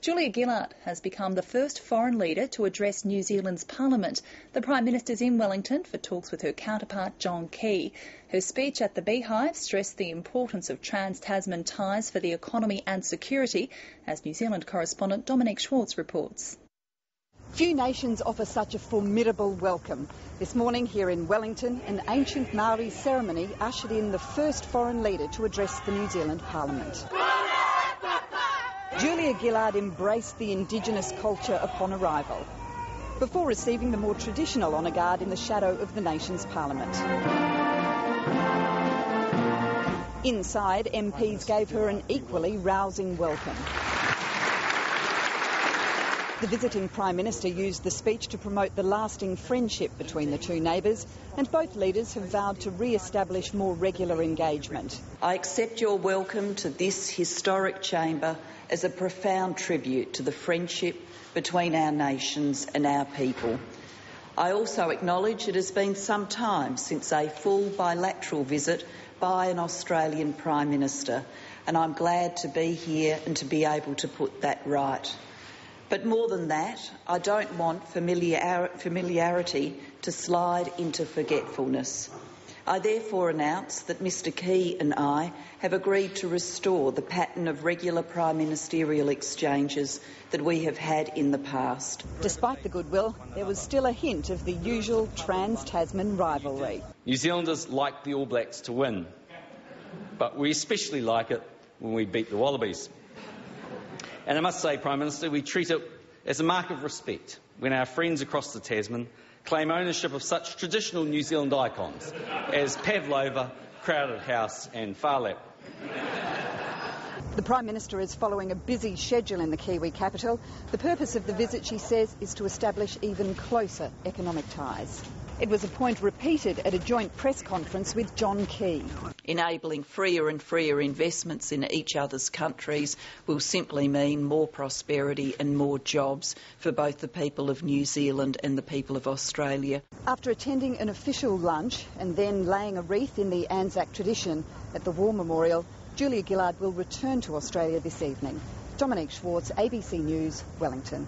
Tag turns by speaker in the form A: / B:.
A: Julia Gillard has become the first foreign leader to address New Zealand's Parliament. The Prime Minister's in Wellington for talks with her counterpart John Key. Her speech at the Beehive stressed the importance of trans-Tasman ties for the economy and security, as New Zealand correspondent Dominic Schwartz reports.
B: Few nations offer such a formidable welcome. This morning here in Wellington, an ancient Maori ceremony ushered in the first foreign leader to address the New Zealand Parliament. Julia Gillard embraced the Indigenous culture upon arrival, before receiving the more traditional honour guard in the shadow of the nation's Parliament. Inside, MPs gave her an equally rousing welcome. The visiting Prime Minister used the speech to promote the lasting friendship between the two neighbours, and both leaders have vowed to re-establish more regular engagement.
C: I accept your welcome to this historic chamber as a profound tribute to the friendship between our nations and our people. I also acknowledge it has been some time since a full bilateral visit by an Australian Prime Minister, and I'm glad to be here and to be able to put that right. But more than that, I don't want familiarity to slide into forgetfulness. I therefore announce that Mr Key and I have agreed to restore the pattern of regular prime ministerial exchanges that we have had in the past.
B: Despite the goodwill, there was still a hint of the usual trans-Tasman rivalry.
D: New Zealanders like the All Blacks to win, but we especially like it when we beat the Wallabies. And I must say, Prime Minister, we treat it as a mark of respect when our friends across the Tasman claim ownership of such traditional New Zealand icons as Pavlova, Crowded House and Farlap.
B: The Prime Minister is following a busy schedule in the Kiwi capital. The purpose of the visit, she says, is to establish even closer economic ties. It was a point repeated at a joint press conference with John Key.
C: Enabling freer and freer investments in each other's countries will simply mean more prosperity and more jobs for both the people of New Zealand and the people of Australia.
B: After attending an official lunch and then laying a wreath in the Anzac tradition at the War Memorial, Julia Gillard will return to Australia this evening. Dominic Schwartz, ABC News, Wellington.